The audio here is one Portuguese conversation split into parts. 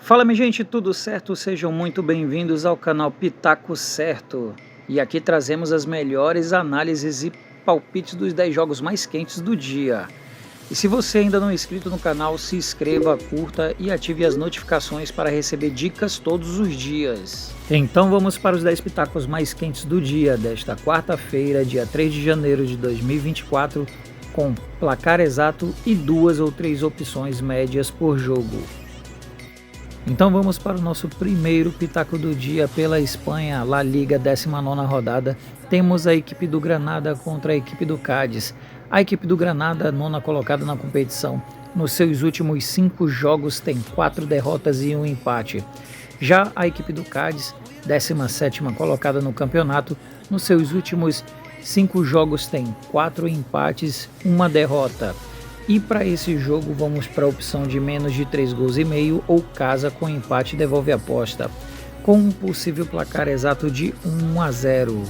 Fala, minha gente, tudo certo? Sejam muito bem-vindos ao canal Pitaco Certo. E aqui trazemos as melhores análises e palpites dos 10 jogos mais quentes do dia. E se você ainda não é inscrito no canal, se inscreva, curta e ative as notificações para receber dicas todos os dias. Então vamos para os 10 pitacos mais quentes do dia desta quarta-feira, dia 3 de janeiro de 2024, com placar exato e 2 ou 3 opções médias por jogo. Então vamos para o nosso primeiro pitaco do dia pela Espanha, La Liga, 19ª rodada. Temos a equipe do Granada contra a equipe do Cádiz. A equipe do Granada, nona colocada na competição, nos seus últimos 5 jogos tem 4 derrotas e 1 empate. Já a equipe do Cádiz, 17ª colocada no campeonato, nos seus últimos 5 jogos tem 4 empates, 1 derrota. E para esse jogo vamos para a opção de menos de 3 gols e meio ou casa com empate devolve a aposta, com um possível placar exato de 1-0.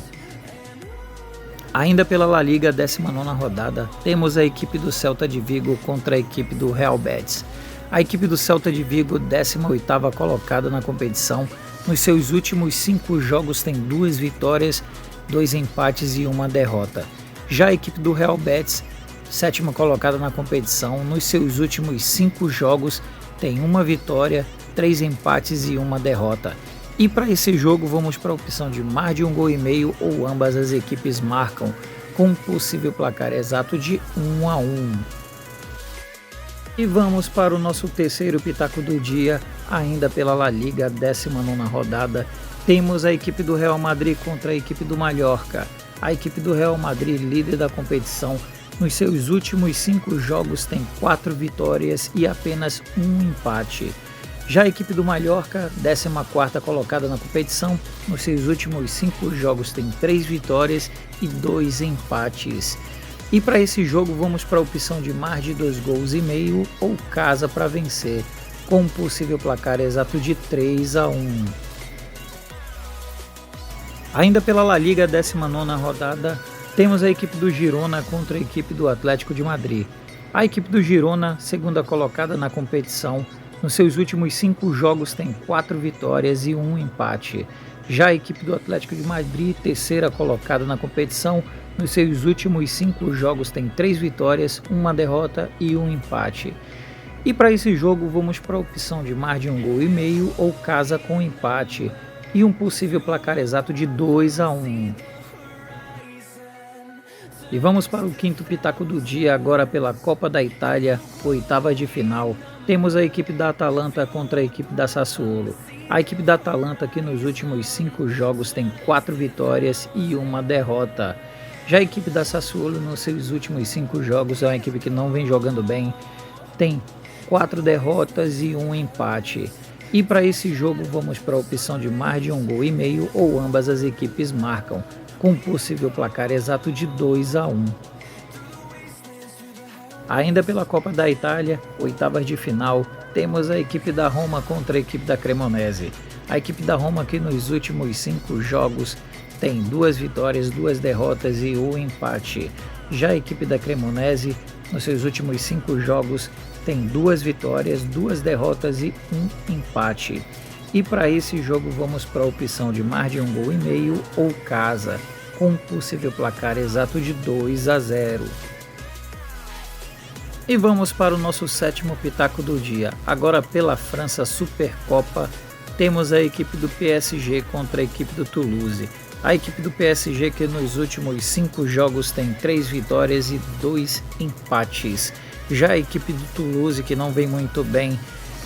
Ainda pela La Liga, 19ª rodada, temos a equipe do Celta de Vigo contra a equipe do Real Betis. A equipe do Celta de Vigo, 18ª colocada na competição, nos seus últimos 5 jogos tem 2 vitórias, 2 empates e 1 derrota. Já a equipe do Real Betis, 7ª colocada na competição, nos seus últimos 5 jogos tem 1 vitória, 3 empates e 1 derrota. E para esse jogo vamos para a opção de mais de 1 gol e meio ou ambas as equipes marcam, com um possível placar exato de 1-1. E vamos para o nosso terceiro pitaco do dia, ainda pela La Liga, 19ª rodada. Temos a equipe do Real Madrid contra a equipe do Mallorca. A equipe do Real Madrid, líder da competição, nos seus últimos 5 jogos tem 4 vitórias e apenas 1 empate. Já a equipe do Mallorca, 14ª colocada na competição, nos seus últimos 5 jogos tem 3 vitórias e 2 empates. E para esse jogo vamos para a opção de mais de 2 gols e meio ou casa para vencer, com um possível placar exato de 3-1. Ainda pela La Liga, 19ª rodada, temos a equipe do Girona contra a equipe do Atlético de Madrid. A equipe do Girona, segunda colocada na competição, nos seus últimos 5 jogos tem 4 vitórias e 1 empate. Já a equipe do Atlético de Madrid, terceira colocada na competição, nos seus últimos 5 jogos tem 3 vitórias, 1 derrota e 1 empate. E para esse jogo vamos para a opção de mais de 1 gol e meio ou casa com empate e um possível placar exato de 2-1. E vamos para o quinto pitaco do dia, agora pela Copa da Itália, oitava de final. Temos a equipe da Atalanta contra a equipe da Sassuolo. A equipe da Atalanta, que nos últimos 5 jogos tem 4 vitórias e 1 derrota. Já a equipe da Sassuolo, nos seus últimos 5 jogos, é uma equipe que não vem jogando bem, tem 4 derrotas e 1 empate. E para esse jogo vamos para a opção de mais de 1 gol e meio ou ambas as equipes marcam, com um possível placar exato de 2-1. Ainda pela Copa da Itália, oitavas de final, temos a equipe da Roma contra a equipe da Cremonese. A equipe da Roma, que nos últimos 5 jogos tem 2 vitórias, 2 derrotas e 1 empate. Já a equipe da Cremonese, nos seus últimos 5 jogos, tem 2 vitórias, 2 derrotas e 1 empate. E para esse jogo vamos para a opção de mais de 1 gol e meio ou casa, com um possível placar exato de 2-0. E vamos para o nosso sétimo pitaco do dia. Agora pela França Supercopa, temos a equipe do PSG contra a equipe do Toulouse. A equipe do PSG, que nos últimos 5 jogos tem 3 vitórias e 2 empates. Já a equipe do Toulouse, que não vem muito bem,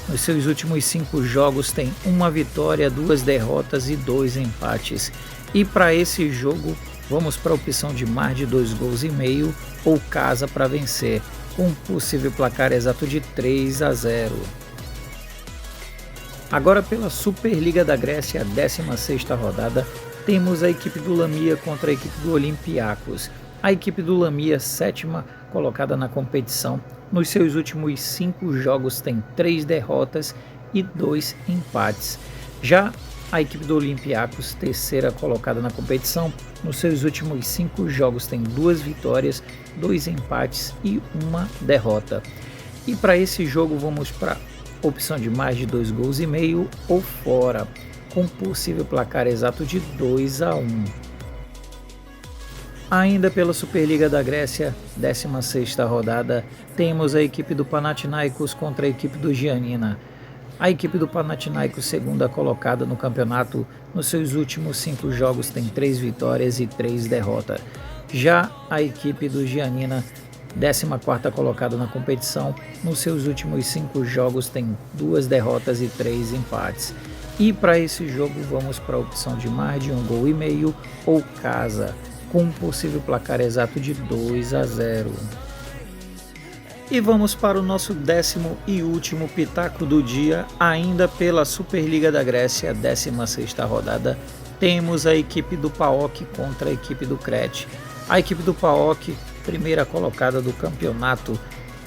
nos seus últimos 5 jogos tem 1 vitória, 2 derrotas e 2 empates. E para esse jogo vamos para a opção de mais de 2 gols e meio ou casa para vencer, com um possível placar exato de 3-0. Agora pela Superliga da Grécia, 16ª rodada, temos a equipe do Lamia contra a equipe do Olympiacos. A equipe do Lamia, 7ª colocada na competição, nos seus últimos 5 jogos tem 3 derrotas e 2 empates. Já a equipe do Olympiacos, terceira colocada na competição, nos seus últimos 5 jogos tem 2 vitórias, 2 empates e 1 derrota. E para esse jogo vamos para opção de mais de 2,5 gols ou fora, com possível placar exato de 2-1. Ainda pela Superliga da Grécia, 16ª rodada, temos a equipe do Panathinaikos contra a equipe do Giannina. A equipe do Panathinaikos, segunda colocada no campeonato, nos seus últimos 5 jogos tem 3 vitórias e 3 derrotas. Já a equipe do Giannina, 14ª colocada na competição, nos seus últimos 5 jogos tem 2 derrotas e 3 empates. E para esse jogo vamos para a opção de mais de 1,5 gols ou casa, com um possível placar exato de 2-0. E vamos para o nosso 10º e último pitaco do dia, ainda pela Superliga da Grécia, 16ª rodada, temos a equipe do PAOK contra a equipe do Crete. A equipe do PAOK, primeira colocada do campeonato,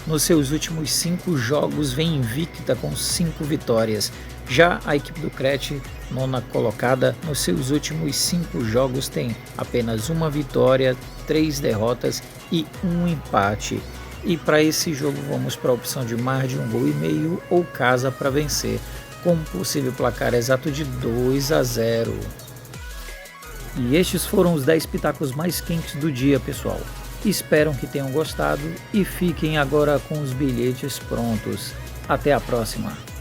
nos seus últimos 5 jogos vem invicta com 5 vitórias. Já a equipe do Crete, nona colocada, nos seus últimos 5 jogos tem apenas 1 vitória, 3 derrotas e 1 empate. E para esse jogo vamos para a opção de mais de 1,5 gols ou casa para vencer, com um possível placar exato de 2-0. E estes foram os 10 pitacos mais quentes do dia, pessoal. Espero que tenham gostado e fiquem agora com os bilhetes prontos. Até a próxima!